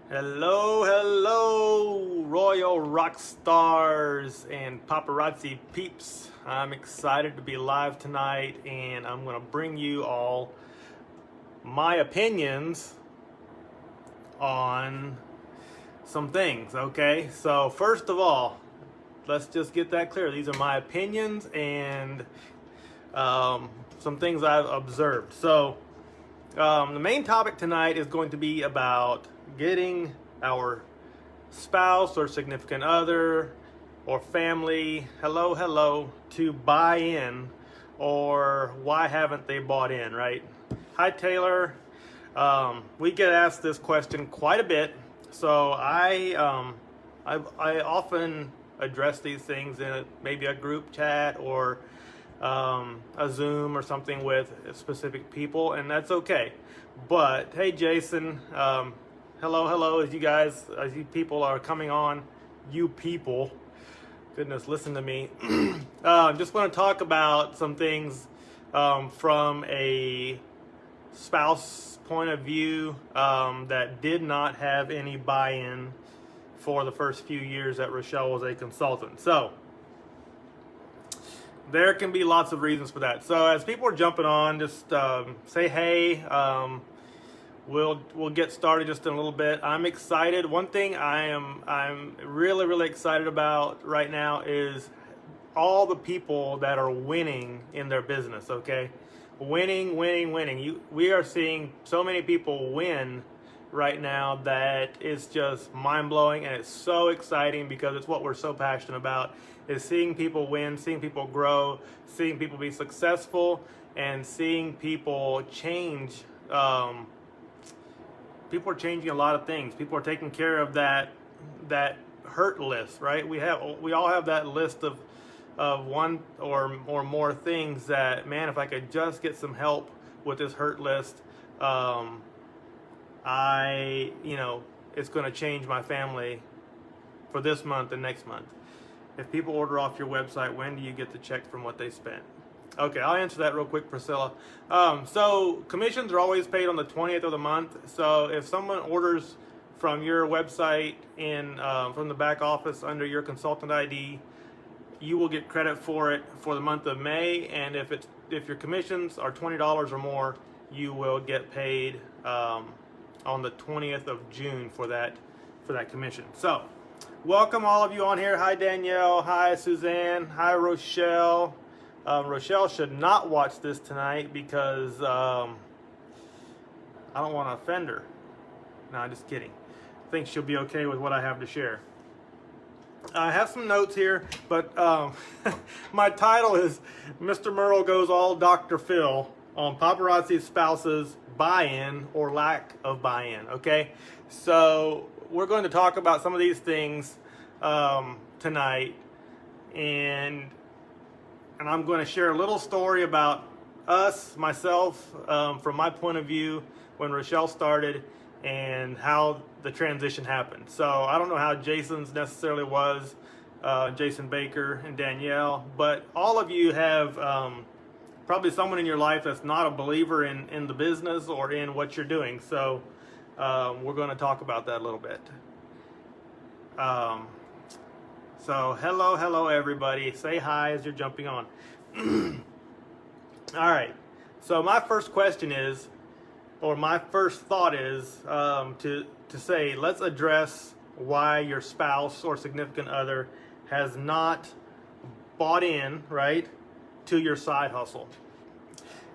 Hello, hello, Royal Rock Stars and Paparazzi peeps. I'm excited to be live tonight, and I'm going to bring you all my opinions on some things, okay? So, first of all, let's just get that clear. These are my opinions and some things I've observed. So, the main topic tonight is going to be about getting our spouse or significant other or family, hello, to buy in, or why haven't they bought in, right? Hi, Taylor. We get asked this question quite a bit, so I often address these things in maybe a group chat or a Zoom or something with specific people, and that's okay. But hey, Jason, hello, as you people are coming on, you people, goodness, listen to me. Just want to talk about some things from a spouse point of view that did not have any buy-in for the first few years that Rochelle was a consultant. So there can be lots of reasons for that. So as people are jumping on, just say hey. We'll get started just in a little bit. I'm excited. One thing I'm really excited about right now is all the people that are winning in their business. Okay, winning. We are seeing so many people win right now that it's just mind blowing, and it's so exciting because it's what we're so passionate about: is seeing people win, seeing people grow, seeing people be successful, and seeing people change. People are changing a lot of things. People are taking care of that hurt list, right? We all have that list of one or more things that, man, if I could just get some help with this hurt list, it's going to change my family for this month and next month. If people order off your website, when do you get the check from what they spent? Okay, I'll answer that real quick, Priscilla. So commissions are always paid on the 20th of the month. So if someone orders from your website from the back office under your consultant ID, you will get credit for it for the month of May. And if your commissions are $20 or more, you will get paid on the 20th of June for that commission. So welcome all of you on here. Hi, Danielle. Hi, Suzanne. Hi, Rochelle. Rochelle should not watch this tonight because I don't want to offend her. No, I'm just kidding. I think she'll be okay with what I have to share. I have some notes here, but my title is Mr. Merle Goes All Dr. Phil on Paparazzi Spouses Buy-In or Lack of Buy-In, okay? So we're going to talk about some of these things tonight, and I'm going to share a little story about myself, from my point of view when Rochelle started and how the transition happened. So I don't know how Jason's necessarily was, Jason Baker and Danielle, but all of you have probably someone in your life that's not a believer in the business or in what you're doing. So we're going to talk about that a little bit. So hello everybody. Say hi as you're jumping on. All right. So my first question is, or my first thought is, to say, let's address why your spouse or significant other has not bought in, right, to your side hustle.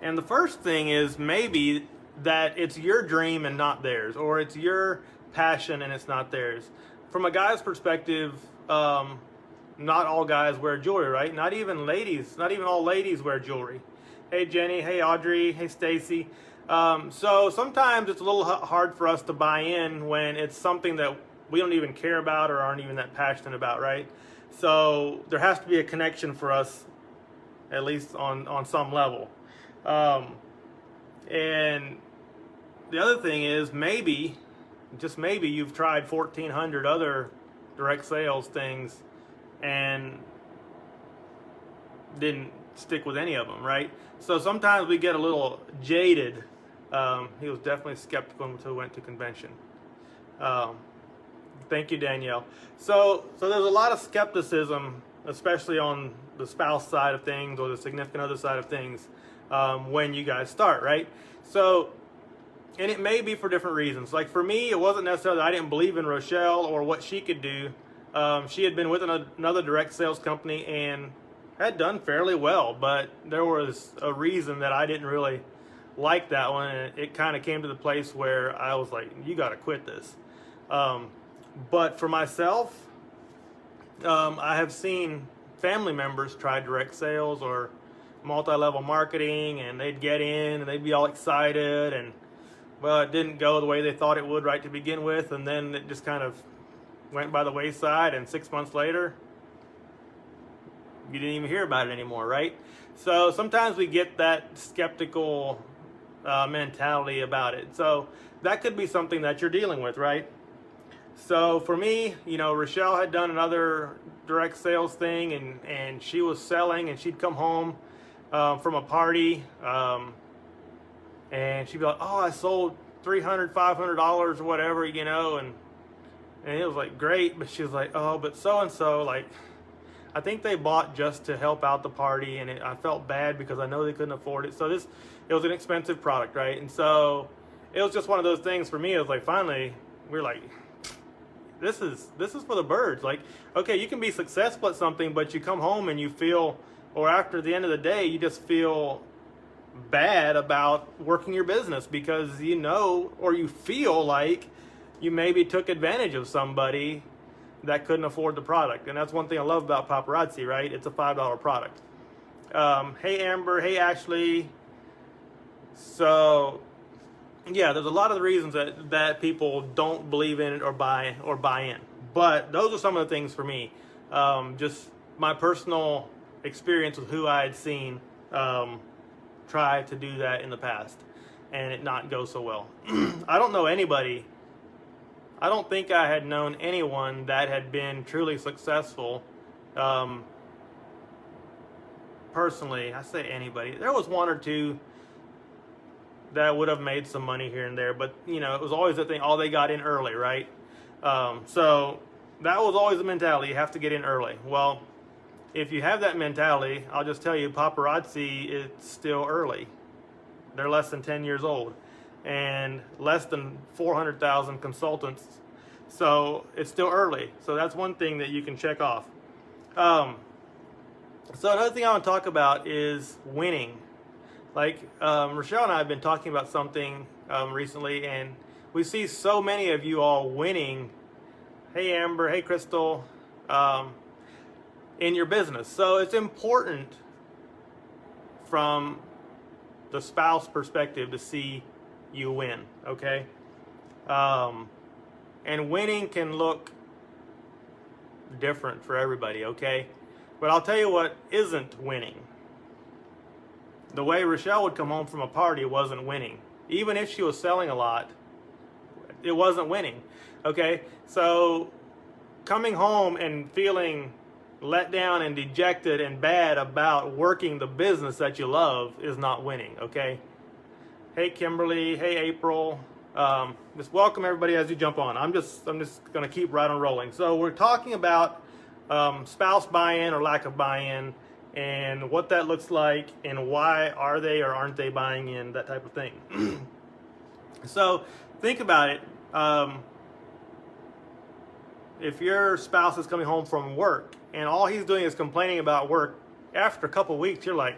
And the first thing is maybe that it's your dream and not theirs, or it's your passion and it's not theirs. From a guy's perspective, not all guys wear jewelry, right? Not even all ladies wear jewelry. Hey, Jenny. Hey, Audrey. Hey, Stacy. So sometimes it's a little hard for us to buy in when it's something that we don't even care about or aren't even that passionate about, right? So there has to be a connection for us, at least on some level. And the other thing is, maybe, just maybe, you've tried 1,400 other direct sales things and didn't stick with any of them, right? So sometimes we get a little jaded. He was definitely skeptical until we went to convention. Um, Thank you, Danielle. So there's a lot of skepticism, especially on the spouse side of things or the significant other side of things, when you guys start, right? So, and it may be for different reasons. Like for me, it wasn't necessarily that I didn't believe in Rochelle or what she could do. She had been with another direct sales company and had done fairly well, but there was a reason that I didn't really like that one, and it kind of came to the place where I was like, you got to quit this. But for myself, I have seen family members try direct sales or multi-level marketing, and they'd get in and they'd be all excited, and well, it didn't go the way they thought it would right to begin with, and then it just kind of went by the wayside, and 6 months later, you didn't even hear about it anymore, right? So sometimes we get that skeptical mentality about it. So that could be something that you're dealing with, right? So for me, Rochelle had done another direct sales thing, and she was selling, and she'd come home from a party, and she'd be like, oh, I sold $300, $500 or whatever, and it was like great, but she was like, oh, but so-and-so, like, I think they bought just to help out the party, and I felt bad because I know they couldn't afford it. So it was an expensive product, right? And so it was just one of those things for me. It was like, finally, we're like, this is for the birds. Like, okay, you can be successful at something, but you come home and you feel, or after the end of the day, you just feel bad about working your business because or you feel like you maybe took advantage of somebody that couldn't afford the product. And that's one thing I love about Paparazzi, right? It's a $5 product. Hey Amber, hey Ashley. So yeah, there's a lot of the reasons that people don't believe in it or buy in. But those are some of the things for me. Just my personal experience with who I had seen try to do that in the past and it not go so well. I don't know anybody. I don't think I had known anyone that had been truly successful. Personally, I say anybody. There was one or two that would have made some money here and there, but it was always the thing, they got in early, right? So that was always the mentality, you have to get in early. Well, if you have that mentality, I'll just tell you, Paparazzi is still early. They're less than 10 years old and less than 400,000 consultants. So it's still early. So that's one thing that you can check off. So another thing I want to talk about is winning. Like Rochelle and I have been talking about something recently, and we see so many of you all winning. Hey Amber, hey Crystal, in your business. So it's important from the spouse perspective to see you win, okay? And winning can look different for everybody, okay? But I'll tell you what isn't winning. The way Rochelle would come home from a party wasn't winning. Even if she was selling a lot, it wasn't winning. Okay? So coming home and feeling let down and dejected and bad about working the business that you love is not winning. Okay? Hey Kimberly, hey April. Just welcome everybody as you jump on. I'm just gonna keep right on rolling. So we're talking about spouse buy-in or lack of buy-in, and what that looks like, and why are they or aren't they buying in, that type of thing. So think about it. If your spouse is coming home from work and all he's doing is complaining about work, after a couple weeks you're like,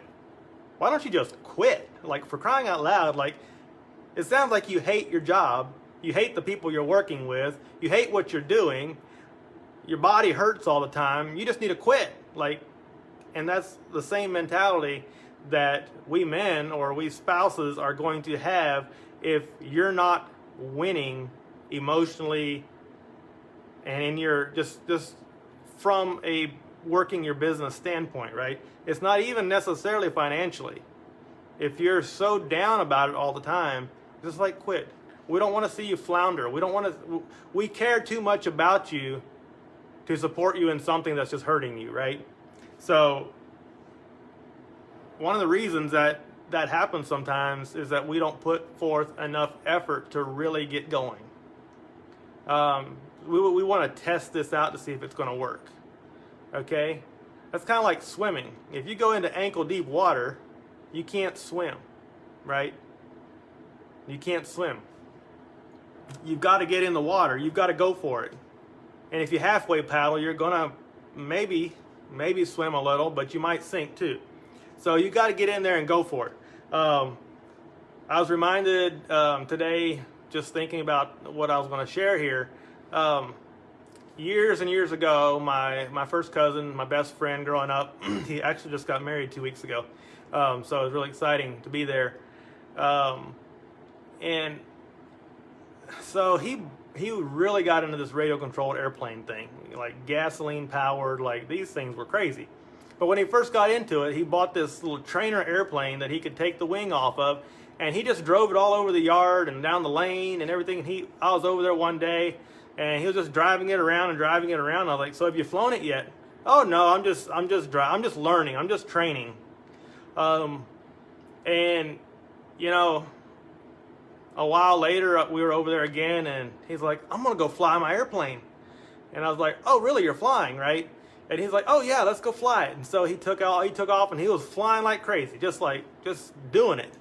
why don't you just quit? Like, for crying out loud, like, it sounds like you hate your job, you hate the people you're working with, you hate what you're doing, your body hurts all the time, you just need to quit. Like, and that's the same mentality that we men or we spouses are going to have if you're not winning emotionally and in your just from a working your business standpoint, right? It's not even necessarily financially. If you're so down about it all the time, just like quit. We don't want to see you flounder. We care too much about you to support you in something that's just hurting you, right? So one of the reasons that happens sometimes is that we don't put forth enough effort to really get going. We want to test this out to see if it's going to work. Okay? That's kind of like swimming. If you go into ankle deep water, you can't swim, right? You can't swim. You've got to get in the water. You've got to go for it. And if you halfway paddle, you're going to maybe swim a little, but you might sink too. So you got to get in there and go for it. I was reminded today, just thinking about what I was going to share here. Years and years ago, my first cousin, my best friend growing up, he actually just got married 2 weeks ago. So it was really exciting to be there. And so he really got into this radio-controlled airplane thing, like gasoline-powered, like these things were crazy. But when he first got into it, he bought this little trainer airplane that he could take the wing off of, and he just drove it all over the yard and down the lane and everything. And I was over there one day, and he was just driving it around and driving it around. I was like, "So have you flown it yet?" "Oh no, I'm just learning. I'm just training." And you know, a while later, we were over there again, and he's like, "I'm gonna go fly my airplane." And I was like, "Oh, really? You're flying, right?" And he's like, "Oh yeah, let's go fly it." And so he took off, and he was flying like crazy, just doing it.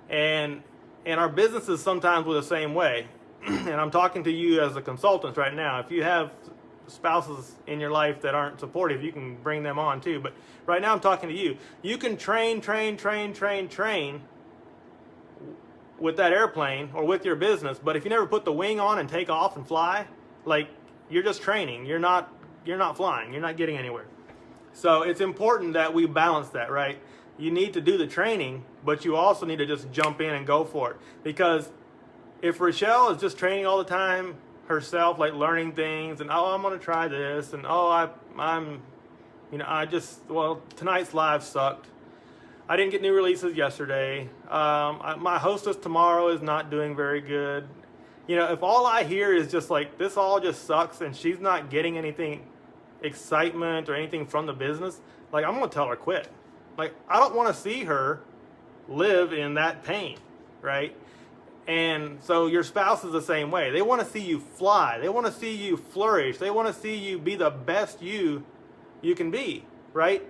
And our businesses sometimes were the same way. And I'm talking to you as a consultant right now. If you have spouses in your life that aren't supportive, you can bring them on too. But right now I'm talking to you. You can train with that airplane or with your business, but if you never put the wing on and take off and fly, like, you're just training. You're not flying. You're not getting anywhere. So it's important that we balance that, right? You need to do the training, but you also need to just jump in and go for it. Because if Rochelle is just training all the time herself, like learning things, and I'm going to try this, and tonight's live sucked. I didn't get new releases yesterday. My hostess tomorrow is not doing very good. If all I hear is just like, this all just sucks, and she's not getting anything, excitement or anything from the business, like, I'm going to tell her quit. Like, I don't want to see her live in that pain, right? And so your spouse is the same way. They want to see you fly. They want to see you flourish. They want to see you be the best you can be, right?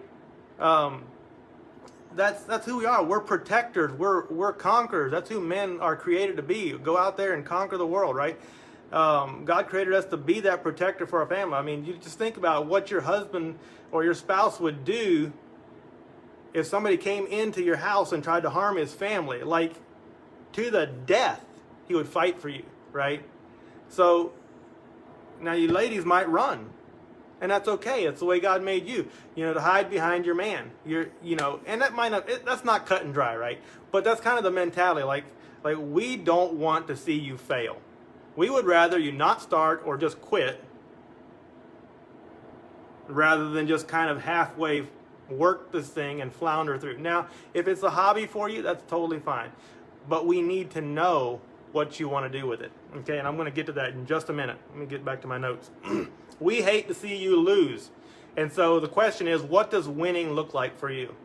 That's who we are. We're protectors. We're conquerors. That's who men are created to be. Go out there and conquer the world, right? God created us to be that protector for our family. I mean, you just think about what your husband or your spouse would do if somebody came into your house and tried to harm his family. Like, to the death, he would fight for you, right? So now you ladies might run, and that's okay. It's the way God made you, to hide behind your man. And that's not cut and dry, right? But that's kind of the mentality. Like we don't want to see you fail. We would rather you not start or just quit, rather than just kind of halfway work this thing and flounder through. Now, if it's a hobby for you, that's totally fine. But we need to know what you want to do with it. Okay, and I'm going to get to that in just a minute. Let me get back to my notes. We hate to see you lose. And so the question is, what does winning look like for you?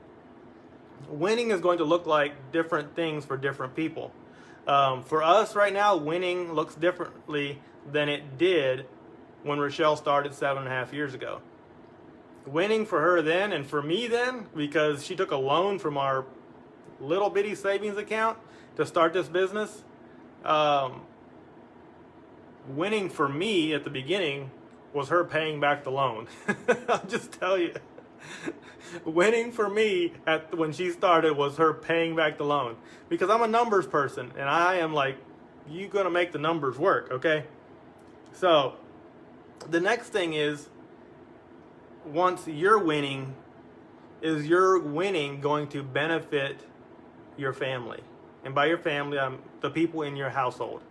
Winning is going to look like different things for different people. For us right now, winning looks differently than it did when Rochelle started 7.5 years ago. Winning for her then and for me then, because she took a loan from our little bitty savings account to start this business. Winning for me at the beginning was her paying back the loan. I'll just tell you. Winning for me when she started was her paying back the loan. Because I'm a numbers person, and I am like, you're going to make the numbers work, okay? So the next thing is, once you're winning, is your winning going to benefit your family? And by your family, the people in your household.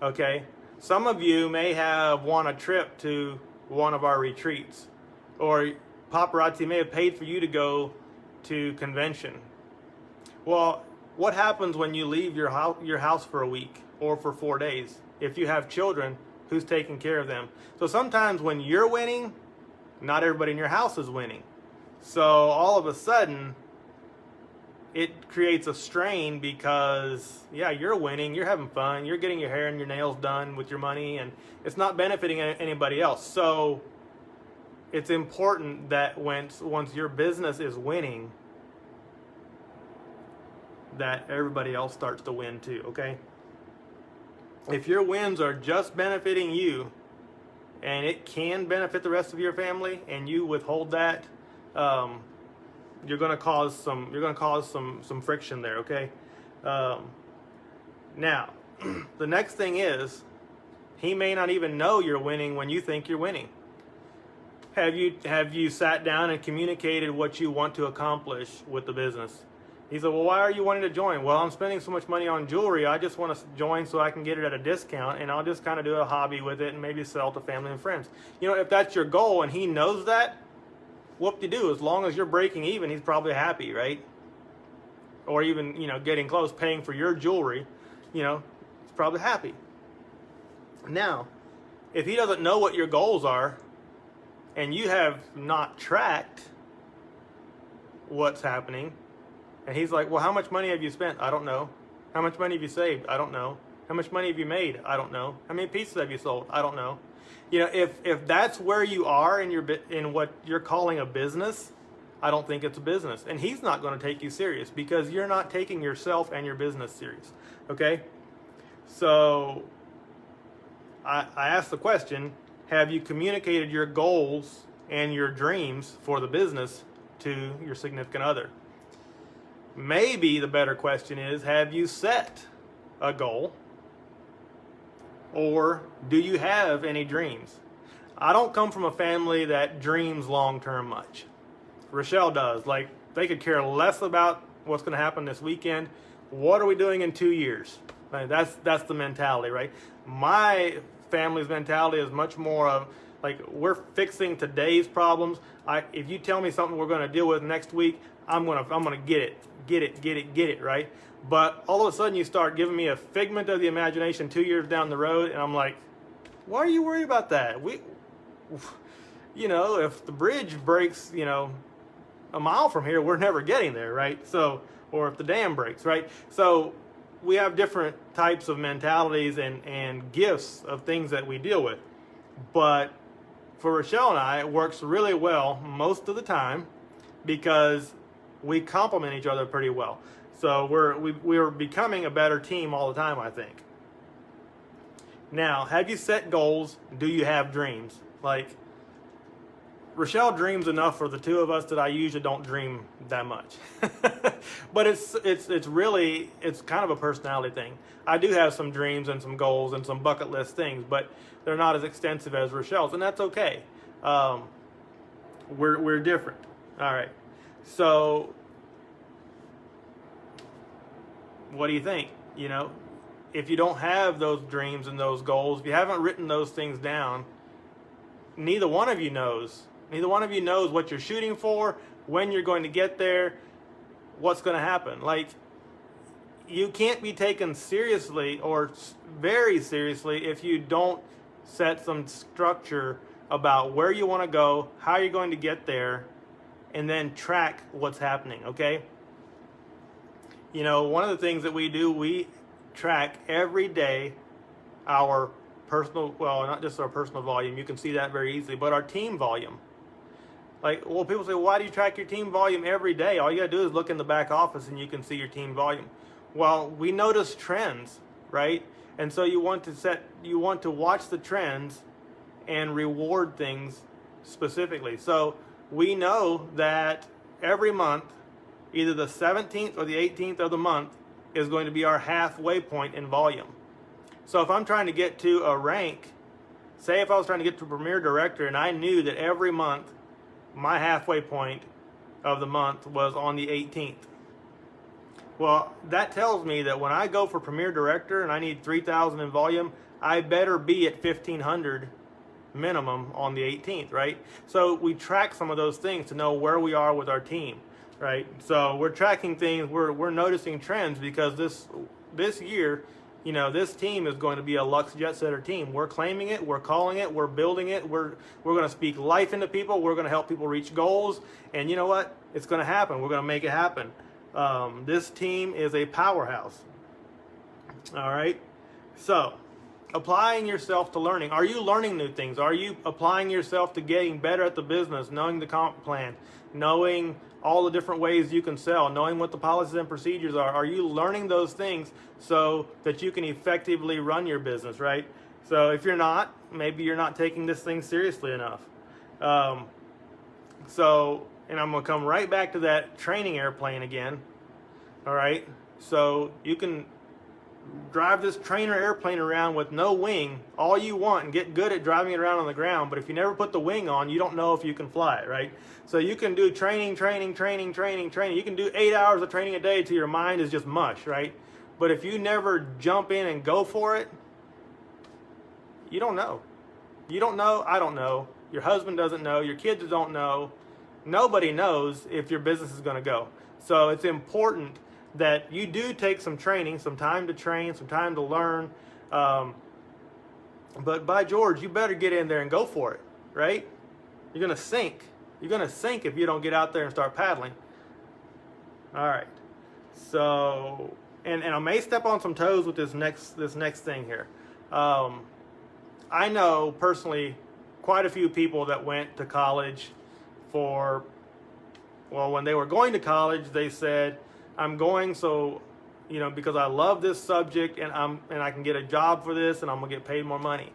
Okay? Some of you may have won a trip to one of our retreats. Or Paparazzi may have paid for you to go to convention. Well, what happens when you leave your house for a week or for 4 days? If you have children, who's taking care of them? So sometimes when you're winning, not everybody in your house is winning. So all of a sudden, it creates a strain because, yeah, you're winning, you're having fun, you're getting your hair and your nails done with your money, and it's not benefiting anybody else. So it's important that once your business is winning, that everybody else starts to win too, okay? If your wins are just benefiting you, and it can benefit the rest of your family, and you withhold that, you're going to cause some friction there, okay? Now, the next thing is, he may not even know you're winning when you think you're winning. Have you sat down and communicated what you want to accomplish with the business? He said, well, why are you wanting to join? Well, I'm spending so much money on jewelry. I just want to join so I can get it at a discount, and I'll just kind of do a hobby with it and maybe sell to family and friends. You know, if that's your goal and he knows that, whoop-de-doo. As long as you're breaking even, he's probably happy, right? Or even, you know, getting close, paying for your jewelry, you know, he's probably happy. Now, if he doesn't know what your goals are, and you have not tracked what's happening, and he's like, well, how much money have you spent? I don't know. How much money have you saved? I don't know. How much money have you made? I don't know. How many pieces have you sold? I don't know. You know, if that's where you are in what you're calling a business, I don't think it's a business. And he's not going to take you serious because you're not taking yourself and your business serious. Okay? So I asked the question, have you communicated your goals and your dreams for the business to your significant other? Maybe the better question is, have you set a goal? Or do you have any dreams? I don't come from a family that dreams long-term much. Rochelle does. Like, they could care less about what's going to happen this weekend. What are we doing in 2 years? Like, that's the mentality, right? My family's mentality is much more of, like, we're fixing today's problems. If you tell me something we're going to deal with next week, I'm gonna get it, right? But all of a sudden you start giving me a figment of the imagination 2 years down the road, and I'm like, why are you worried about that? You know, if the bridge breaks, you know, a mile from here, we're never getting there, right? So, or if the dam breaks, right? So we have different types of mentalities and gifts of things that we deal with. But for Rochelle and I, it works really well most of the time because we complement each other pretty well. So we're becoming a better team all the time, I think. Now, have you set goals? Do you have dreams? Like, Rochelle dreams enough for the two of us that I usually don't dream that much. But it's really kind of a personality thing. I do have some dreams and some goals and some bucket list things, but they're not as extensive as Rochelle's, and that's okay. We're different. All right. So, what do you think? You know, if you don't have those dreams and those goals, if you haven't written those things down, neither one of you knows. Neither one of you knows what you're shooting for, when you're going to get there, what's going to happen. Like, you can't be taken seriously or very seriously if you don't set some structure about where you want to go, how you're going to get there, and then track what's happening, okay? You know, one of the things that we do, we track every day our personal, well, not just our personal volume, you can see that very easily, but our team volume. Like, well, people say, well, why do you track your team volume every day? All you gotta do is look in the back office and you can see your team volume. Well, we notice trends, right? And so you want to watch the trends and reward things specifically. So we know that every month, either the 17th or the 18th of the month is going to be our halfway point in volume. So if I'm trying to get to a rank, say if I was trying to get to Premier Director and I knew that every month my halfway point of the month was on the 18th. Well, that tells me that when I go for Premier Director and I need 3,000 in volume, I better be at 1,500 minimum on the 18th, right? So we track some of those things to know where we are with our team, right? So we're tracking things, we're noticing trends because this year, you know, this team is going to be a Lux Jet Setter team. We're claiming it, we're calling it, we're building it, we're going to speak life into people, we're going to help people reach goals, and you know what? It's going to happen. We're going to make it happen. This team is a powerhouse. All right. So, applying yourself to learning. Are you learning new things? Are you applying yourself to getting better at the business, knowing the comp plan, knowing all the different ways you can sell, knowing what the policies and procedures are? Are you learning those things so that you can effectively run your business, right? So if you're not, maybe you're not taking this thing seriously enough. And I'm going to come right back to that training airplane again. All right. So you can drive this trainer airplane around with no wing all you want and get good at driving it around on the ground, but if you never put the wing on, you don't know if you can fly it, right? So you can do training. You can do 8 hours of training a day till your mind is just mush, right? But if you never jump in and go for it, you don't know. You don't know, I don't know. Your husband doesn't know, your kids don't know. Nobody knows if your business is going to go. So it's important that you do take some training, some time to train, some time to learn. But by George, you better get in there and go for it, right? You're going to sink. You're going to sink if you don't get out there and start paddling. All right. So, and I may step on some toes with this next thing here. I know personally quite a few people that went to college when they were going to college, they said, I'm going because I love this subject and I can get a job for this and I'm gonna get paid more money.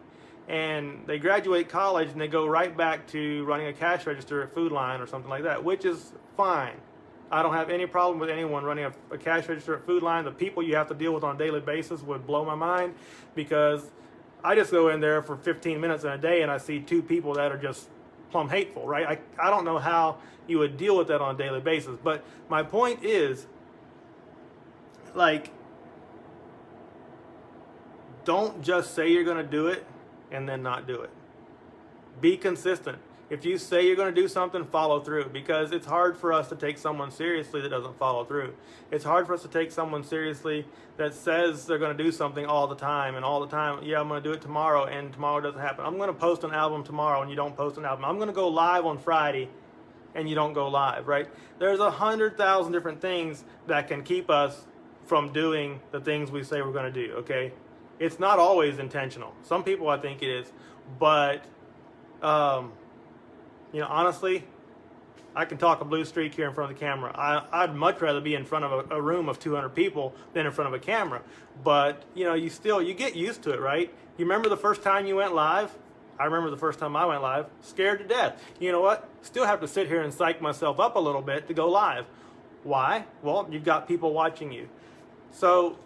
And they graduate college and they go right back to running a cash register at Food Line or something like that, which is fine. I don't have any problem with anyone running a cash register at Food Line. The people you have to deal with on a daily basis would blow my mind, because I just go in there for 15 minutes in a day and I see two people that are just plumb hateful, right? I don't know how you would deal with that on a daily basis. But my point is, don't just say you're going to do it and then not do it. Be consistent. If you say you're going to do something, follow through, because it's hard for us to take someone seriously that doesn't follow through. It's hard for us to take someone seriously that says they're going to do something all the time, yeah, I'm going to do it tomorrow, and tomorrow doesn't happen. I'm going to post an album tomorrow and you don't post an album. I'm going to go live on Friday and you don't go live, right? There's 100,000 different things that can keep us from doing the things we say we're going to do, okay? It's not always intentional. Some people, I think it is, but honestly, I can talk a blue streak here in front of the camera. I'd much rather be in front of a room of 200 people than in front of a camera. But, you get used to it, right? You remember the first time you went live? I remember the first time I went live, scared to death. You know what? Still have to sit here and psych myself up a little bit to go live. Why? Well, you've got people watching you. So,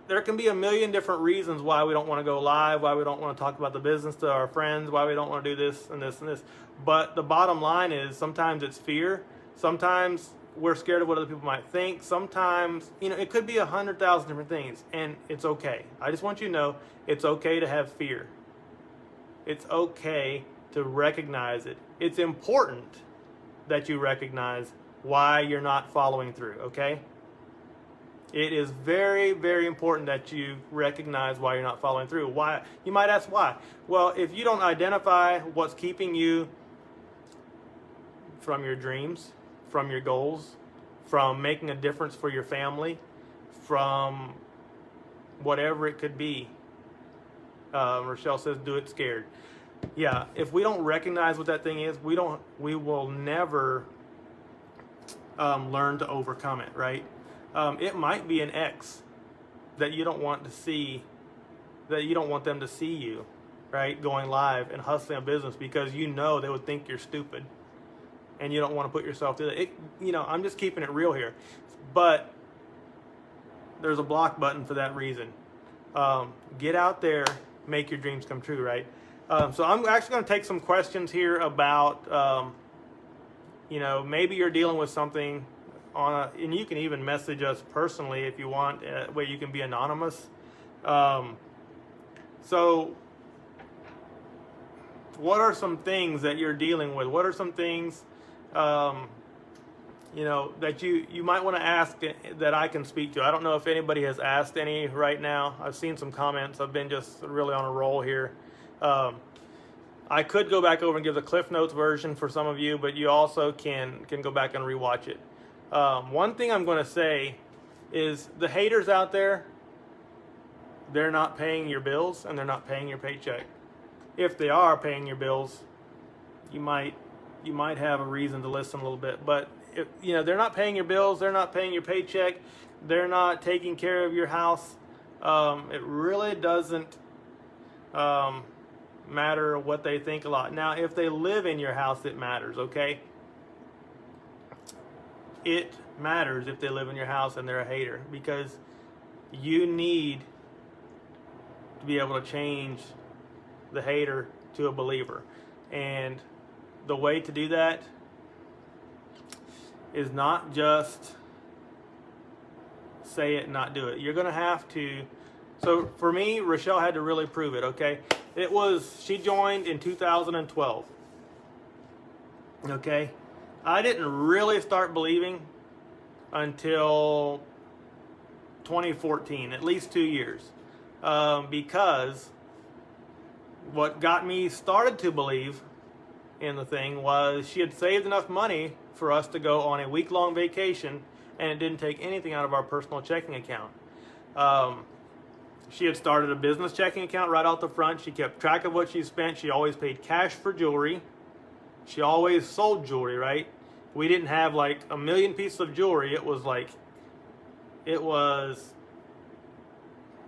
there can be a million different reasons why we don't want to go live, why we don't want to talk about the business to our friends, why we don't want to do this and this and this. But the bottom line is, sometimes it's fear. Sometimes we're scared of what other people might think. Sometimes, it could be 100,000 different things, and it's okay. I just want you to know, it's okay to have fear. It's okay to recognize it. It's important that you recognize why you're not following through, okay? It is very, very important that you recognize why you're not following through. Why? You might ask why. Well, if you don't identify what's keeping you from your dreams, from your goals, from making a difference for your family, from whatever it could be. Rochelle says, do it scared. Yeah, if we don't recognize what that thing is, we will never learn to overcome it, right? It might be an ex that you don't want to see, that you don't want them to see you, right? Going live and hustling a business, because they would think you're stupid and you don't want to put yourself through that. I'm just keeping it real here. But there's a block button for that reason. Get out there, make your dreams come true, right? So I'm actually going to take some questions here about, maybe you're dealing with something and you can even message us personally if you want, where you can be anonymous. So what are some things that you're dealing with? What are some things, that you might want to ask that I can speak to? I don't know if anybody has asked any right now. I've seen some comments. I've been just really on a roll here. I could go back over and give the Cliff Notes version for some of you, but you also can go back and rewatch it. One thing I'm going to say is the haters out there, they're not paying your bills and they're not paying your paycheck. If they are paying your bills, you might have a reason to listen a little bit. But if, they're not paying your bills, they're not paying your paycheck, they're not taking care of your house. It really doesn't matter what they think a lot. Now, if they live in your house, it matters, okay? It matters if they live in your house and they're a hater, because you need to be able to change the hater to a believer. And the way to do that is not just say it and not do it. You're going to have to. So for me, Rochelle had to really prove it, okay? She joined in 2012. Okay? I didn't really start believing until 2014, at least 2 years. Because what got me started to believe in the thing was she had saved enough money for us to go on a week-long vacation, and it didn't take anything out of our personal checking account. She had started a business checking account right out the front. She kept track of what she spent. She always paid cash for jewelry. She always sold jewelry, right? We didn't have like a million pieces of jewelry. It was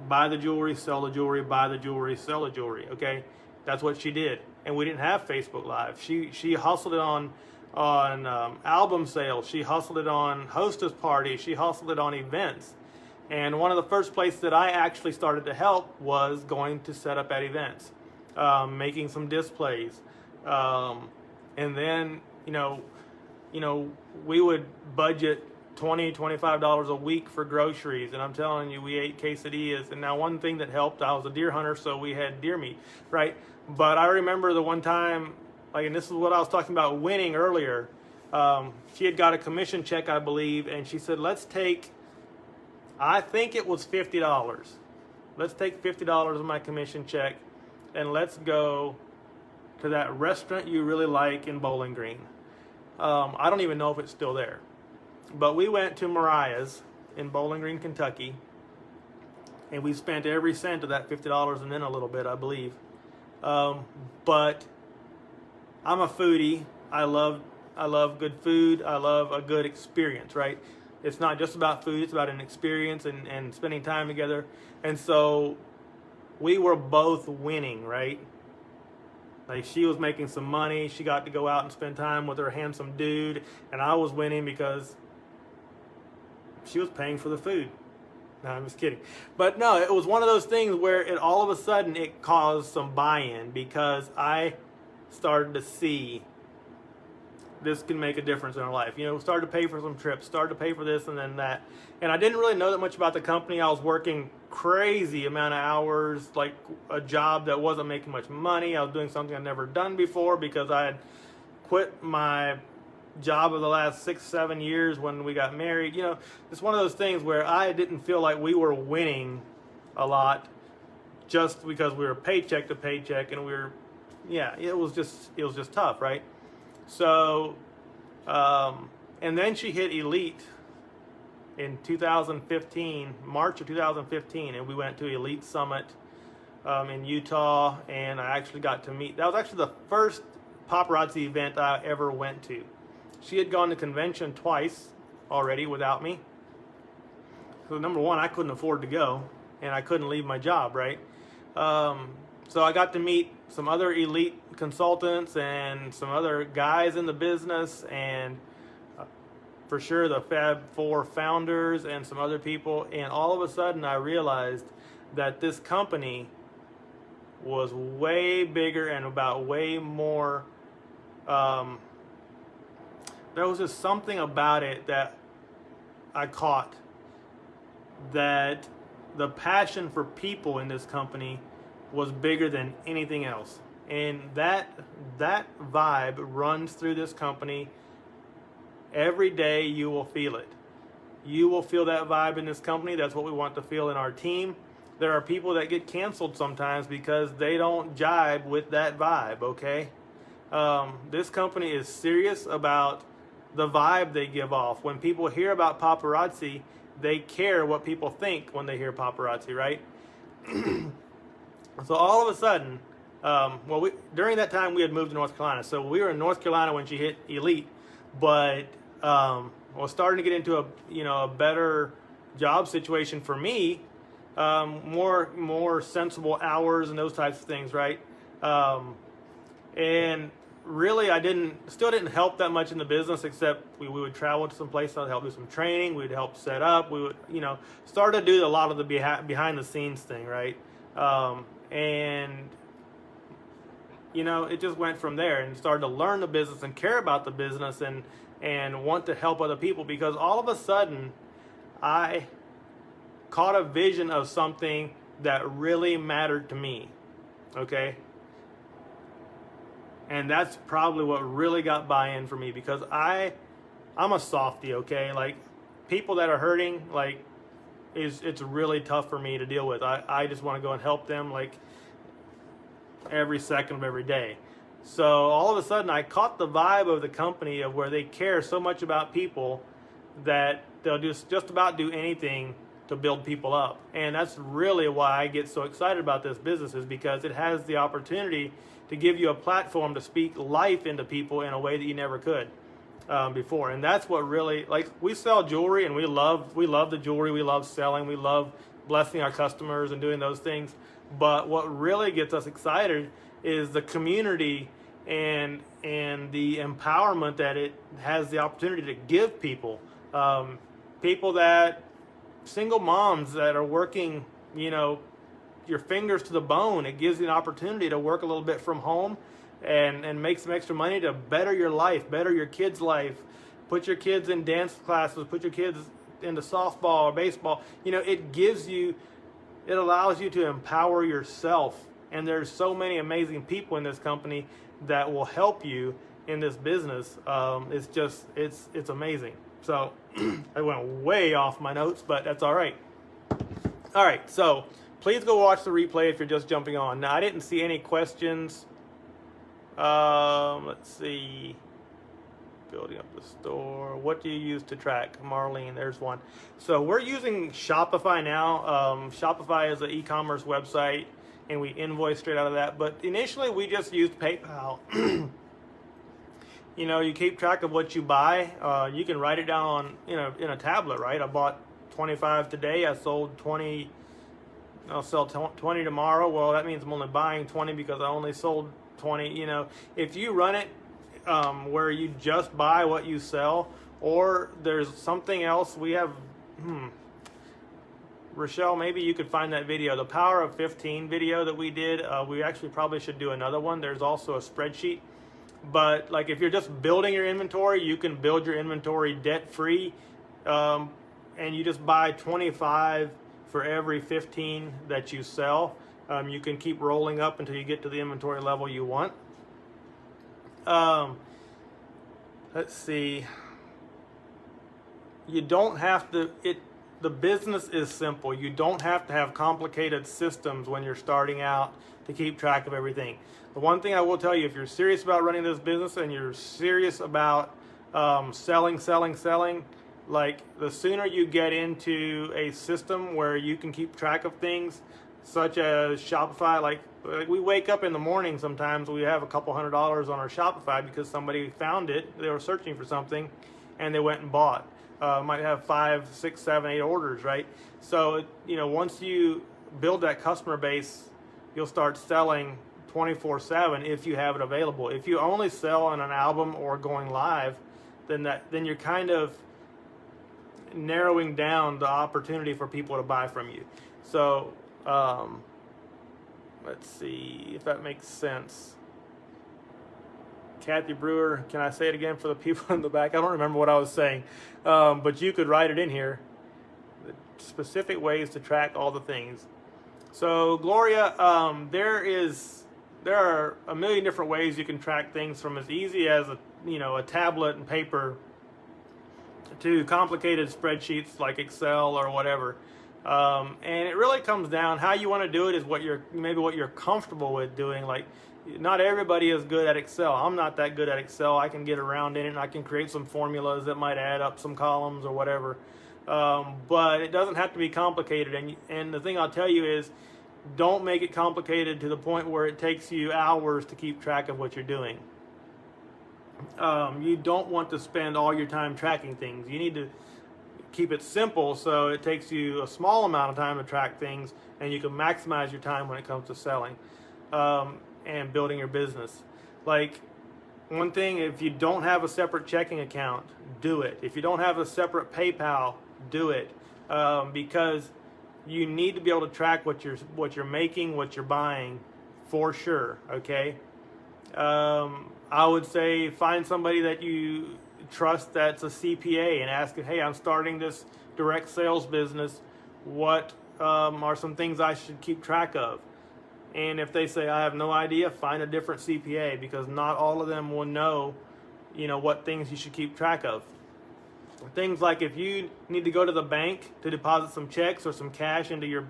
buy the jewelry, sell the jewelry, buy the jewelry, sell the jewelry, okay? That's what she did. And we didn't have Facebook Live. She hustled it on album sales. She hustled it on hostess parties. She hustled it on events. And one of the first places that I actually started to help was going to set up at events, making some displays. And then, we would budget $20, $25 a week for groceries. And I'm telling you, we ate quesadillas. And now one thing that helped, I was a deer hunter, so we had deer meat, right? But I remember the one time, and this is what I was talking about winning earlier. She had got a commission check, I believe, and she said, I think it was $50. Let's take $50 of my commission check and let's go to that restaurant you really like in Bowling Green. I don't even know if it's still there. But we went to Mariah's in Bowling Green, Kentucky, and we spent every cent of that $50 and then a little bit, I believe. But I'm a foodie. I love good food. I love a good experience, right? It's not just about food. It's about an experience and spending time together. And so we were both winning, right? Like, she was making some money. She got to go out and spend time with her handsome dude. And I was winning because she was paying for the food. No, I'm just kidding. But no, it was one of those things where all of a sudden it caused some buy-in, because I started to see this can make a difference in our life. Started to pay for some trips, started to pay for this and then that. And I didn't really know that much about the company. I was working crazy amount of hours, like a job that wasn't making much money. I was doing something I'd never done before because I had quit my job of the last 6-7 years when we got married. It's one of those things where I didn't feel like we were winning a lot just because we were paycheck to paycheck, and it was just tough, right? So, and then she hit Elite in 2015, March of 2015, and we went to Elite Summit in Utah, and I actually got to meet. That was actually the first paparazzi event I ever went to. She had gone to convention twice already without me. So number one, I couldn't afford to go, and I couldn't leave my job, right? So I got to meet some other elite consultants and some other guys in the business, and for sure the Fab Four founders and some other people. And all of a sudden I realized that this company was way bigger and about way more. There was just something about it that I caught, that the passion for people in this company was bigger than anything else. And that vibe runs through this company. Every day you will feel it. You will feel that vibe in this company. That's what we want to feel in our team. There are people that get canceled sometimes because they don't jibe with that vibe, okay? This company is serious about the vibe they give off. When people hear about paparazzi, they care what people think when they hear paparazzi, right? So all of a sudden, during that time we had moved to North Carolina. So we were in North Carolina when she hit Elite, but was starting to get into a better job situation for me, more sensible hours and those types of things, right? And really, still didn't help that much in the business, except we would travel to some place to help do some training. We'd help set up. We would, start to do a lot of the behind the scenes thing, right? And it just went from there, and started to learn the business and care about the business and want to help other people, because all of a sudden I caught a vision of something that really mattered to me. Okay. And that's probably what really got buy-in for me, because I'm a softie, okay? Like, people that are hurting, like, it's really tough for me to deal with. I just want to go and help them, like, every second of every day. So all of a sudden I caught the vibe of the company, of where they care so much about people that they'll just about do anything to build people up. And that's really why I get so excited about this business, is because it has the opportunity to give you a platform to speak life into people in a way that you never could before. And that's what really, like, we sell jewelry, and we love the jewelry, we love selling, we love blessing our customers and doing those things. But what really gets us excited is the community and the empowerment that it has the opportunity to give people. People that, single moms that are working, your fingers to the bone. It gives you an opportunity to work a little bit from home and make some extra money to better your life, better your kids' life, put your kids in dance classes, put your kids into softball or baseball. It allows you to empower yourself. And there's so many amazing people in this company that will help you in this business. It's amazing. So I went way off my notes, but that's all right. All right, so please go watch the replay if you're just jumping on. Now, I didn't see any questions. Let's see. Building up the store. What do you use to track? Marlene, there's one. So we're using Shopify now. Shopify is an e-commerce website, and we invoice straight out of that. But initially, we just used PayPal. You keep track of what you buy. You can write it down in a tablet, right? I bought 25 today. I sold 20. I'll sell 20 tomorrow. Well, that means I'm only buying 20 because I only sold 20. If you run it where you just buy what you sell, or there's something else, we have, Rochelle, maybe you could find that video, the Power of 15 video that we did. We actually probably should do another one. There's also a spreadsheet. But like, if you're just building your inventory, you can build your inventory debt-free, and you just buy 25 for every 15 that you sell. You can keep rolling up until you get to the inventory level you want. Let's see. You don't have to, the business is simple. You don't have to have complicated systems when you're starting out to keep track of everything. The one thing I will tell you, if you're serious about running this business and you're serious about selling, like, the sooner you get into a system where you can keep track of things, such as Shopify, like we wake up in the morning, sometimes we have a couple $100 on our Shopify because somebody found it, they were searching for something, and they went and bought. Might have 5, 6, 7, 8 orders, right? So, once you build that customer base, you'll start selling 24/7 if you have it available. If you only sell on an album or going live, then you're kind of narrowing down the opportunity for people to buy from you. So let's see if that makes sense. Kathy Brewer, can I say it again for the people in the back? I don't remember what I was saying, but you could write it in here. The specific ways to track all the things. So Gloria, there are a million different ways you can track things, from as easy as a tablet and paper to complicated spreadsheets like Excel or whatever. And it really comes down, how you want to do it is what you're comfortable with doing. Like, not everybody is good at Excel. I'm not that good at Excel. I can get around in it and I can create some formulas that might add up some columns or whatever. But it doesn't have to be complicated. And the thing I'll tell you is, don't make it complicated to the point where it takes you hours to keep track of what you're doing. You don't want to spend all your time tracking things. You need to keep it simple so it takes you a small amount of time to track things, and you can maximize your time when it comes to selling and building your business. Like, one thing, if you don't have a separate checking account, do it. If you don't have a separate PayPal, do it, because you need to be able to track what you're making, what you're buying, for sure. Okay. I would say find somebody that you trust that's a CPA and ask, hey, I'm starting this direct sales business. What are some things I should keep track of? And if they say, I have no idea, find a different CPA, because not all of them will know, what things you should keep track of. Things like, if you need to go to the bank to deposit some checks or some cash into your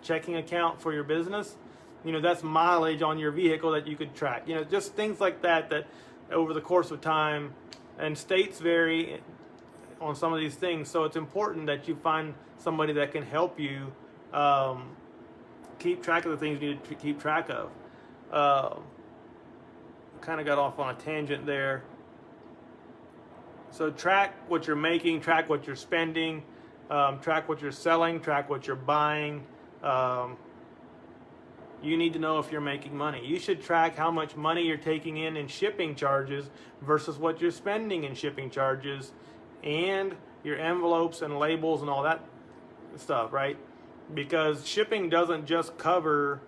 checking account for your business, that's mileage on your vehicle that you could track. Just things like that over the course of time, and states vary on some of these things. So it's important that you find somebody that can help you keep track of the things you need to keep track of. Kind of got off on a tangent there. So track what you're making, track what you're spending, track what you're selling, track what you're buying. You need to know if you're making money. You should track how much money you're taking in shipping charges versus what you're spending in shipping charges, and your envelopes and labels and all that stuff, right? Because shipping doesn't just cover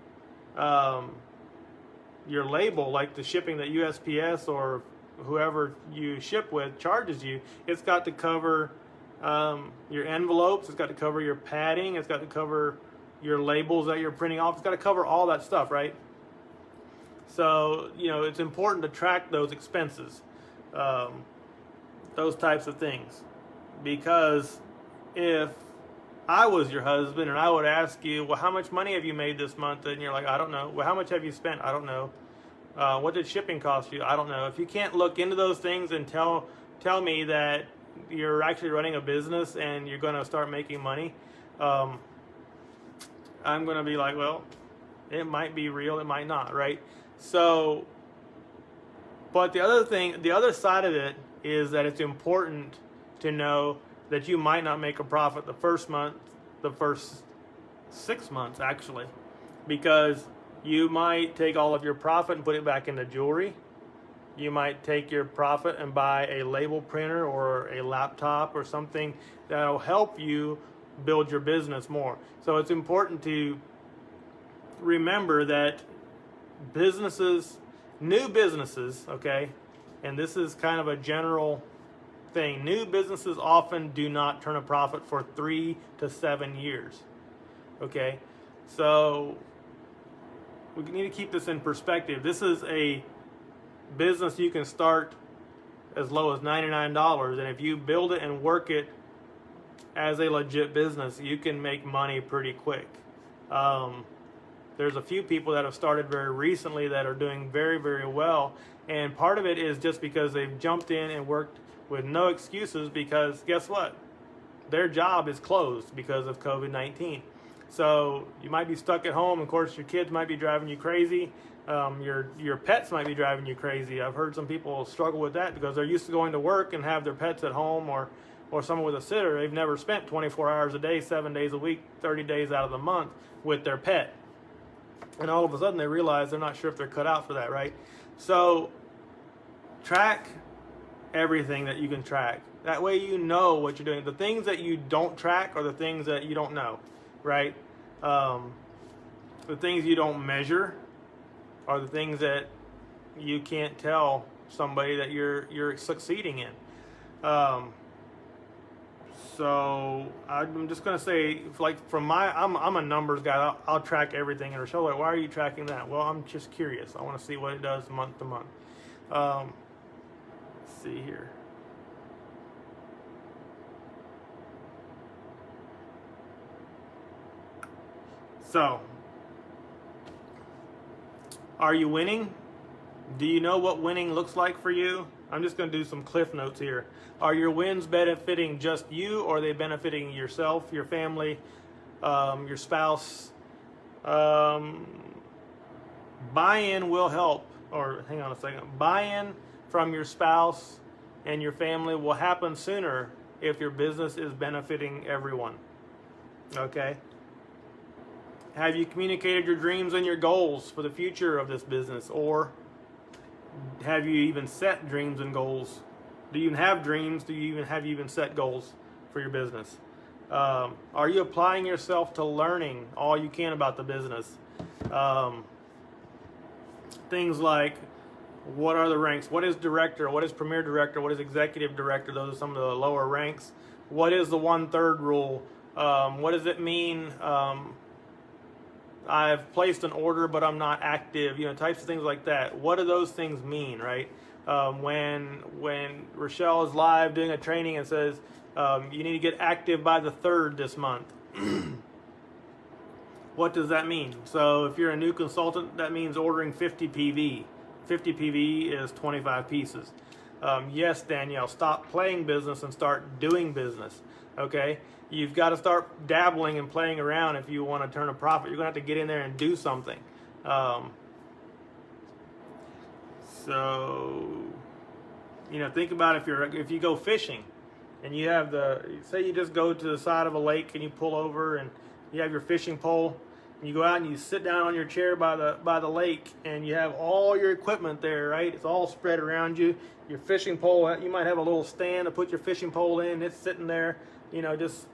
your label, like the shipping that USPS or whoever you ship with charges you. It's got to cover your envelopes, it's got to cover your padding, it's got to cover your labels that you're printing off, it's got to cover all that stuff, right? So, it's important to track those expenses, those types of things. Because if I was your husband and I would ask you, well, how much money have you made this month? And you're like, I don't know. Well, how much have you spent? I don't know. What did shipping cost you? I don't know. If you can't look into those things and tell me that you're actually running a business and you're going to start making money, I'm going to be like, well, it might be real, it might not, right? So, but the other side of it is that it's important to know that you might not make a profit the first month, the first 6 months actually, because you might take all of your profit and put it back into jewelry. You might take your profit and buy a label printer or a laptop or something that'll help you build your business more. So it's important to remember that new businesses, okay, and this is kind of a general thing, new businesses often do not turn a profit for 3 to 7 years, okay? So we need to keep this in perspective. This is a business you can start as low as $99, and if you build it and work it as a legit business, you can make money pretty quick. There's a few people that have started very recently that are doing very, very well, and part of it is just because they've jumped in and worked with no excuses, because guess what? Their job is closed because of COVID-19. So you might be stuck at home. Of course, your kids might be driving you crazy. Your pets might be driving you crazy. I've heard some people struggle with that because they're used to going to work and have their pets at home, or someone with a sitter. They've never spent 24 hours a day, 7 days a week, 30 days out of the month with their pet. And all of a sudden they realize they're not sure if they're cut out for that, right? So track everything that you can track. That way you know what you're doing. The things that you don't track are the things that you don't know, right? The things you don't measure are the things that you can't tell somebody that you're succeeding in. So I'm just gonna say, like, I'm a numbers guy. I'll track everything. And Rochelle, like, why are you tracking that? Well, I'm just curious. I want to see what it does month to month. Let's see here. So, are you winning? Do you know what winning looks like for you? I'm just going to do some cliff notes here. Are your wins benefiting just you, or are they benefiting yourself, your family, your spouse? Buy-in will help, or hang on a second. Buy-in from your spouse and your family will happen sooner if your business is benefiting everyone. Okay? Have you communicated your dreams and your goals for the future of this business, or have you even set dreams and goals? Do you even have dreams? Have you even set goals for your business? Are you applying yourself to learning all you can about the business? Things like, what are the ranks? What is director? What is premier director? What is executive director? Those are some of the lower ranks. What is the 1/3 rule? What does it mean? I've placed an order, but I'm not active. Types of things like that. What do those things mean, right? When Rochelle is live doing a training and says, you need to get active by the 3rd this month. What does that mean? So if you're a new consultant, that means ordering 50 PV. 50 PV is 25 pieces. Yes, Danielle, stop playing business and start doing business. Okay? You've got to start dabbling and playing around if you want to turn a profit. You're going to have to get in there and do something. Think about if you go fishing and you have say you just go to the side of a lake and you pull over and you have your fishing pole and you go out and you sit down on your chair by the lake and you have all your equipment there, right? It's all spread around you. Your fishing pole, you might have a little stand to put your fishing pole in. It's sitting there, just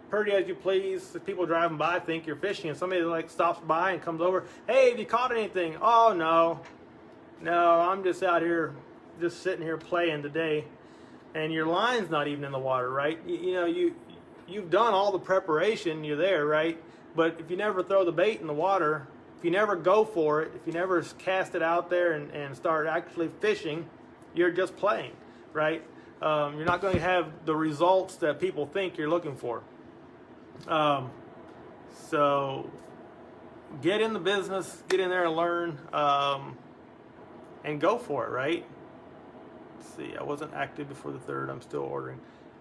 pretty as you please. If people driving by think you're fishing and somebody stops by and comes over, hey, have you caught anything? Oh, no, I'm just out here, just sitting here playing today. And your line's not even in the water, right? You've done all the preparation, you're there, right? But if you never throw the bait in the water, if you never go for it, if you never cast it out there and start actually fishing, you're just playing, right? You're not going to have the results that people think you're looking for. So get in the business, get in there and learn, and go for it, right? Let's see, I wasn't active before the 3rd. I'm still ordering.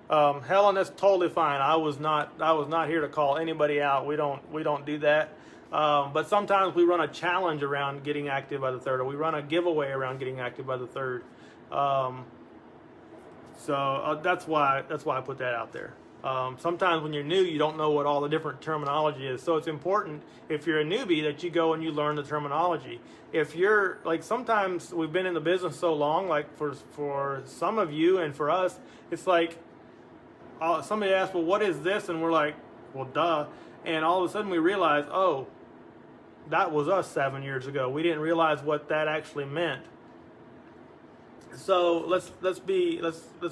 Helen, that's totally fine. I was not here to call anybody out. We don't do that. But sometimes we run a challenge around getting active by the 3rd, or we run a giveaway around getting active by the 3rd. So that's why I put that out there. Sometimes when you're new, you don't know what all the different terminology is. So it's important, if you're a newbie, that you go and you learn the terminology. If you're, sometimes we've been in the business so long, for some of you and for us, it's like, somebody asks, well, what is this? And we're like, well, duh. And all of a sudden we realize, oh, that was us 7 years ago. We didn't realize what that actually meant. So let's be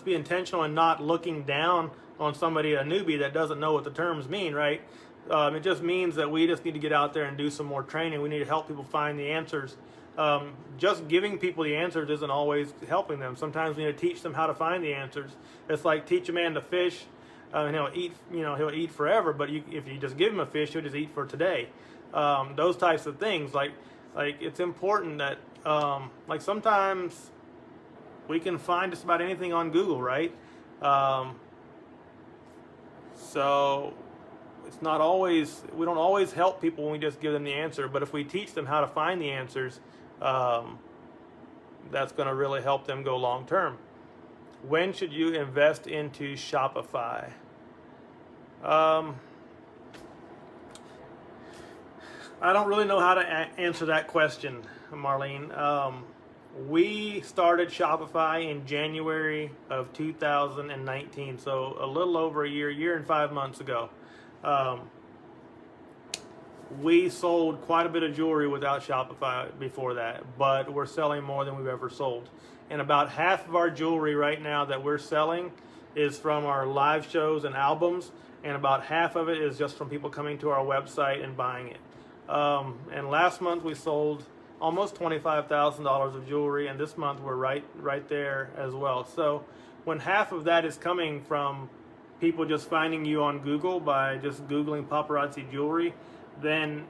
intentional and not looking down on somebody, a newbie, that doesn't know what the terms mean, right? It just means that we just need to get out there and do some more training. We need to help people find the answers. Just giving people the answers isn't always helping them. Sometimes we need to teach them how to find the answers. It's like teach a man to fish, and he'll eat forever. But if you just give him a fish, he'll just eat for today. Those types of things, like it's important that sometimes we can find just about anything on Google, right? So it's not always, we don't always help people when we just give them the answer, but if we teach them how to find the answers, that's going to really help them go long term. When should you invest into Shopify? I don't really know how to answer that question, Marlene. We started Shopify in January of 2019, so a little over a year and 5 months ago. We sold quite a bit of jewelry without Shopify before that, but we're selling more than we've ever sold. And about half of our jewelry right now that we're selling is from our live shows and albums, and about half of it is just from people coming to our website and buying it. And last month we sold almost $25,000 of jewelry, and this month we're right there as well. So when half of that is coming from people just finding you on Google by just Googling paparazzi jewelry, then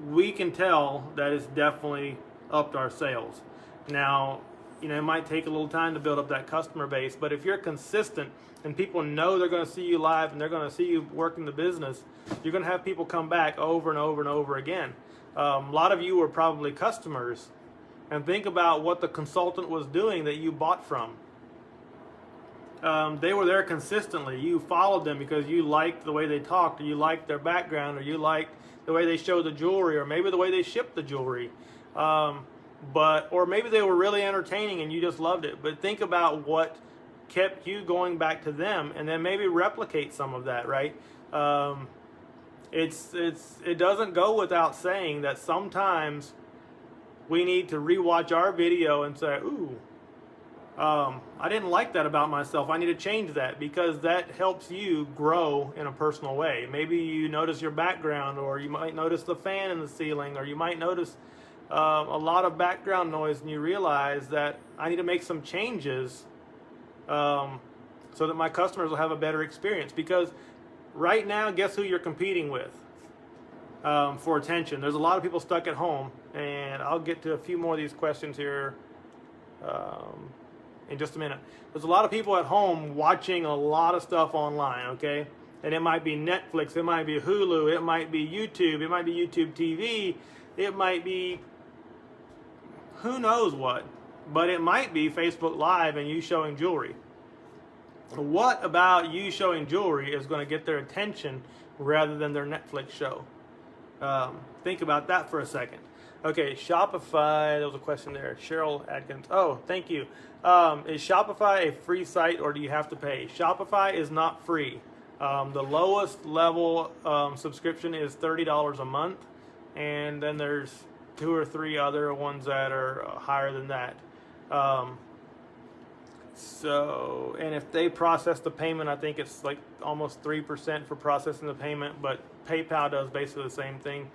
we can tell that it's definitely upped our sales. Now, it might take a little time to build up that customer base, but if you're consistent and people know they're going to see you live and they're going to see you working the business, you're going to have people come back over and over and over again. A lot of you were probably customers, and think about what the consultant was doing that you bought from. They were there consistently. You followed them because you liked the way they talked, or you liked their background, or you liked the way they showed the jewelry, or maybe the way they shipped the jewelry. Or maybe they were really entertaining and you just loved it. But think about what kept you going back to them, and then maybe replicate some of that, right? It doesn't go without saying that sometimes we need to rewatch our video and say, ooh, I didn't like that about myself. I need to change that, because that helps you grow in a personal way. Maybe you notice your background, or you might notice the fan in the ceiling, or you might notice a lot of background noise, and you realize that I need to make some changes so that my customers will have a better experience. Because right now, guess who you're competing with for attention? There's a lot of people stuck at home, and I'll get to a few more of these questions here in just a minute. There's a lot of people at home watching a lot of stuff online, okay? And it might be Netflix, it might be Hulu, it might be YouTube, it might be YouTube TV, it might be who knows what, but it might be Facebook Live and you showing jewelry. What about you showing jewelry is going to get their attention rather than their Netflix show? Think about that for a second. Okay, Shopify, there was a question there. Cheryl Adkins. Oh, thank you. Is Shopify a free site, or do you have to pay? Shopify is not free. The lowest level subscription is $30 a month, and then there's 2 or 3 other ones that are higher than that. And if they process the payment, I think it's like almost 3% for processing the payment, but PayPal does basically the same thing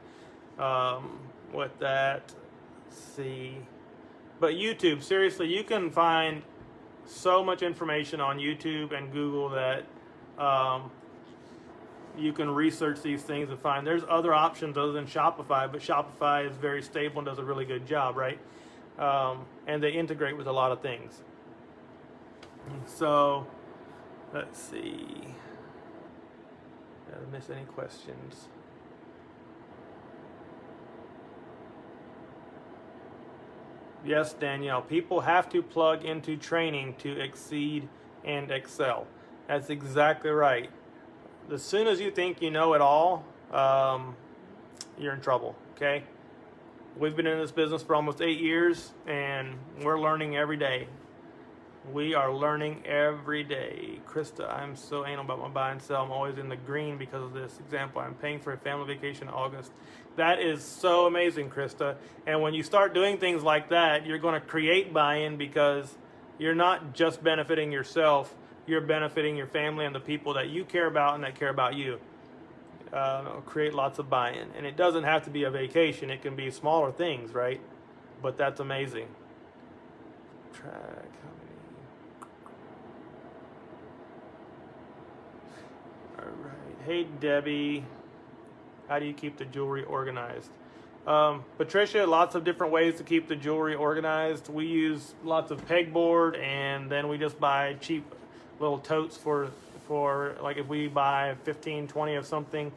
with that. Let's see. But YouTube, seriously, you can find so much information on YouTube and Google that you can research these things and find there's other options other than Shopify, but Shopify is very stable and does a really good job, right? And they integrate with a lot of things. So, let's see. Did I miss any questions? Yes, Danielle. People have to plug into training to exceed and excel. That's exactly right. As soon as you think you know it all, you're in trouble, okay? We've been in this business for almost 8 years, and we're learning every day. We are learning every day. Krista, I'm so anal about my buy and sell. I'm always in the green because of this. Example, I'm paying for a family vacation in August. That is so amazing, Krista. And when you start doing things like that, you're going to create buy-in, because you're not just benefiting yourself, you're benefiting your family and the people that you care about and that care about you. Create lots of buy-in. And it doesn't have to be a vacation. It can be smaller things, right? But that's amazing. Track. All right. Hey, Debbie. How do you keep the jewelry organized? Patricia, lots of different ways to keep the jewelry organized. We use lots of pegboard, and then we just buy cheap little totes for like if we buy 15, 20 of something,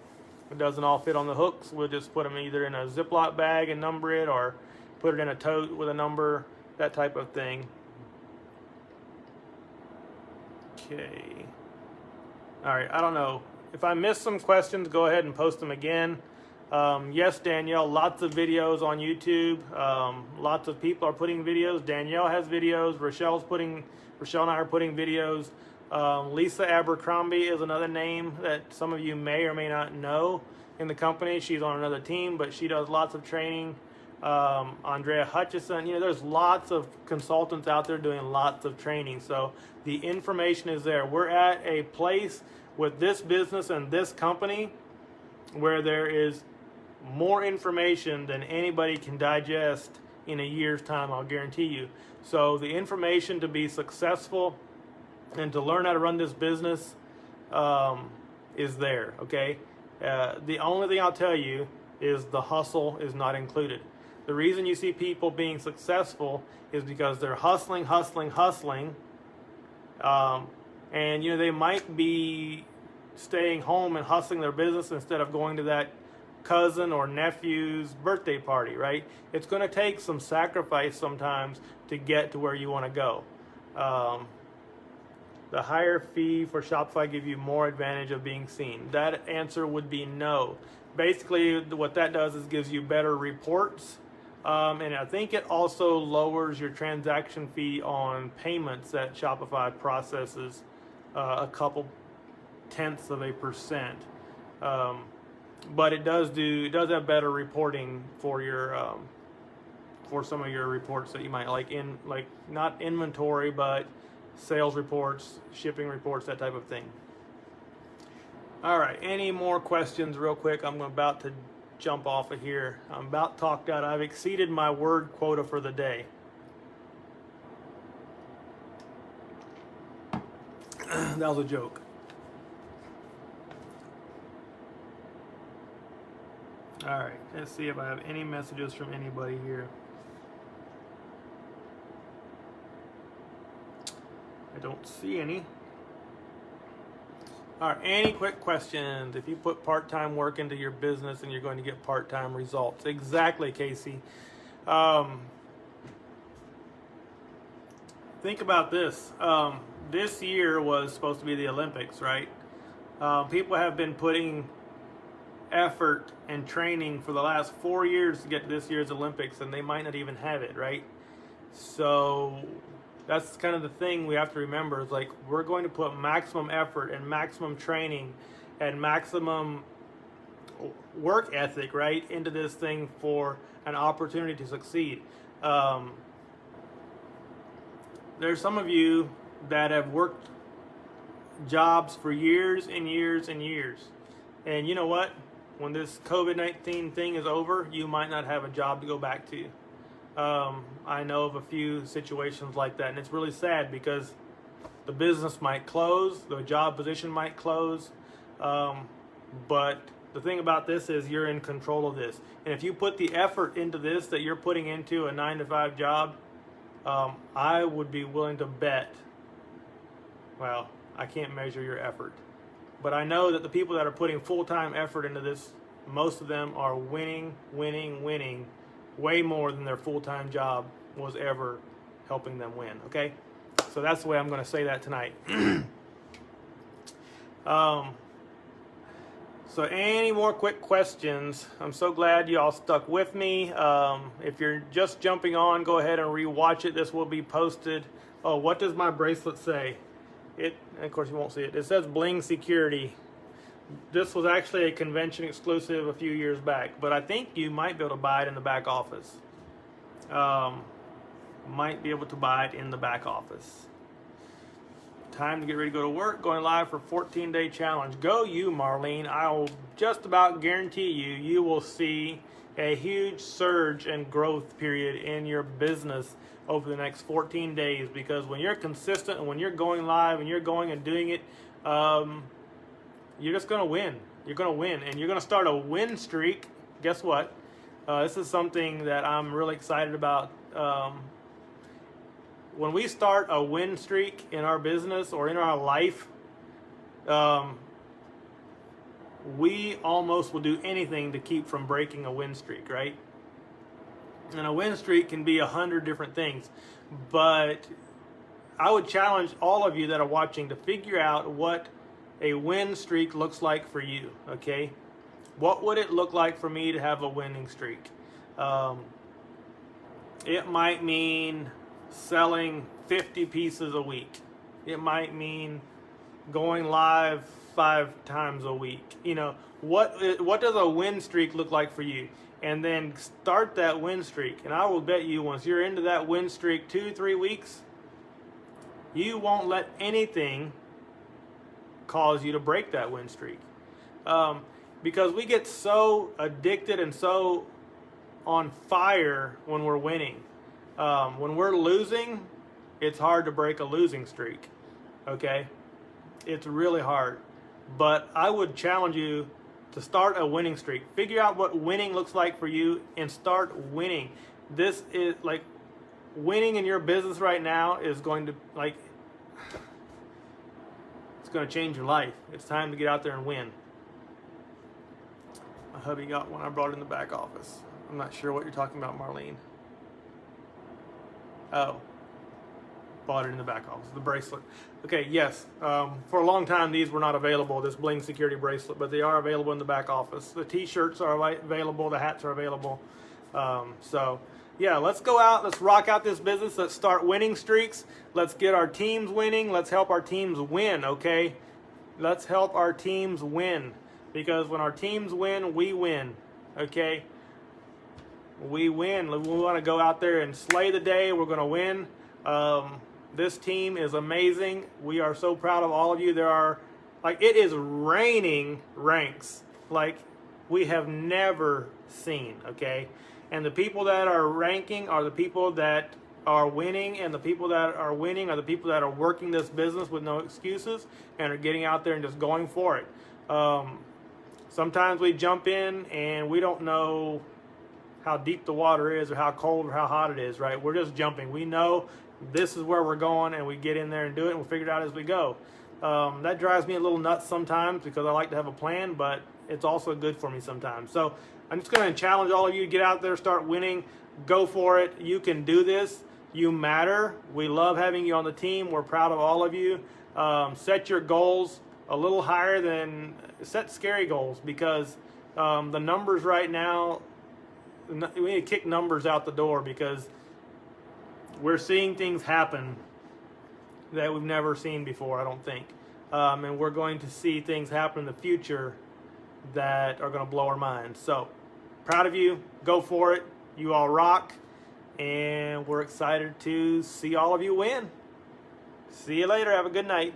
it doesn't all fit on the hooks, we'll just put them either in a Ziploc bag and number it, or put it in a tote with a number, that type of thing. Okay. All right, I don't know. If I missed some questions, go ahead and post them again. Yes, Danielle, lots of videos on YouTube. Lots of people are putting videos. Danielle has videos. Rochelle and I are putting videos. Lisa Abercrombie is another name that some of you may or may not know in the company. She's on another team, but she does lots of training. Andrea Hutchison, there's lots of consultants out there doing lots of training. So the information is there. We're at a place with this business and this company where there is more information than anybody can digest in a year's time, I'll guarantee you. So the information to be successful and to learn how to run this business is there, okay? The only thing I'll tell you is the hustle is not included. The reason you see people being successful is because they're hustling, and they might be staying home and hustling their business instead of going to that cousin or nephew's birthday party, right? It's going to take some sacrifice sometimes to get to where you want to go. The higher fee for Shopify give you more advantage of being seen. That answer would be no. Basically, what that does is gives you better reports, and I think it also lowers your transaction fee on payments that Shopify processes a couple tenths of a percent. But it does have better reporting for your for some of your reports that you might like not inventory, but sales reports, shipping reports, that type of thing. All right, any more questions real quick? I'm about to jump off of here. I'm about talked out. I've exceeded my word quota for the day. That was a joke. All right, let's see if I have any messages from anybody here. I don't see any. All right, any quick questions? If you put part-time work into your business and you're going to get part-time results. Exactly, Casey. Think about this. This year was supposed to be the Olympics, right? People have been putting effort and training for the last 4 years to get to this year's Olympics, and they might not even have it, right? So that's kind of the thing we have to remember is like we're going to put maximum effort and maximum training and maximum work ethic, right, into this thing for an opportunity to succeed. There's some of you that have worked jobs for years and years and years. And you know what? When this COVID-19 thing is over, you might not have a job to go back to. I know of a few situations like that, and it's really sad because the business might close, the job position might close, but the thing about this is you're in control of this. And if you put the effort into this that you're putting into a 9-to-5 job, I would be willing to bet, well, I can't measure your effort, but I know that the people that are putting full-time effort into this, most of them are winning way more than their full-time job was ever helping them win, okay? So that's the way I'm going to say that tonight. So any more quick questions? I'm so glad you all stuck with me. If you're just jumping on, go ahead and rewatch it. This will be posted. Oh, what does my bracelet say? Of course you won't see it. It says Bling Security. This was actually a convention exclusive a few years back, but I think you might be able to buy it in the back office. Might be able to buy it in the back office. Time to get ready to go to work. Going live for 14-day challenge. Go you, Marlene. I'll just about guarantee you will see a huge surge and growth period in your business over the next 14 days, because when you're consistent and when you're going live and you're going and doing it, you're just going to win. You're going to win, and you're going to start a win streak. Guess what? This is something that I'm really excited about. When we start a win streak in our business or in our life, we almost will do anything to keep from breaking a win streak, right? And a win streak can be 100 different things, but I would challenge all of you that are watching to figure out what a win streak looks like for you, okay? What would it look like for me to have a winning streak? It might mean selling 50 pieces a week. It might mean going live 5 times a week. You know, what does a win streak look like for you? And then start that win streak. And I will bet you once you're into that win streak 2-3 weeks, you won't let anything cause you to break that win streak. Because we get so addicted and so on fire when we're winning. When we're losing, it's hard to break a losing streak. Okay? It's really hard. But I would challenge you to start a winning streak. Figure out what winning looks like for you and start winning. This is like winning in your business right now is going to it's going to change your life. It's time to get out there and win. My hubby got one. I brought it in the back office. I'm not sure what you're talking about, Marlene. Oh, bought it in the back office. The bracelet. Okay, yes. For a long time, these were not available, this bling security bracelet, but they are available in the back office. The t-shirts are available. The hats are available. So, yeah, let's go out. Let's rock out this business. Let's start winning streaks. Let's get our teams winning. Let's help our teams win, okay? Let's help our teams win. Because when our teams win, we win, okay? We win. We want to go out there and slay the day. We're going to win. This team is amazing. We are so proud of all of you. There are, it is raining ranks like we have never seen, okay? And the people that are ranking are the people that are winning, and the people that are winning are the people that are working this business with no excuses and are getting out there and just going for it. Sometimes we jump in and we don't know how deep the water is or how cold or how hot it is, right? We're just jumping. We know this is where we're going, and we get in there and do it, and we'll figure it out as we go. That drives me a little nuts sometimes because I like to have a plan, but it's also good for me sometimes. So I'm just going to challenge all of you to get out there, start winning, go for it. You can do this. You matter. We love having you on the team. We're proud of all of you. Set your goals a little higher than, set scary goals, because the numbers right now, we need to kick numbers out the door, because we're seeing things happen that we've never seen before, I don't think. And we're going to see things happen in the future that are going to blow our minds. So, proud of you. Go for it. You all rock. And we're excited to see all of you win. See you later. Have a good night.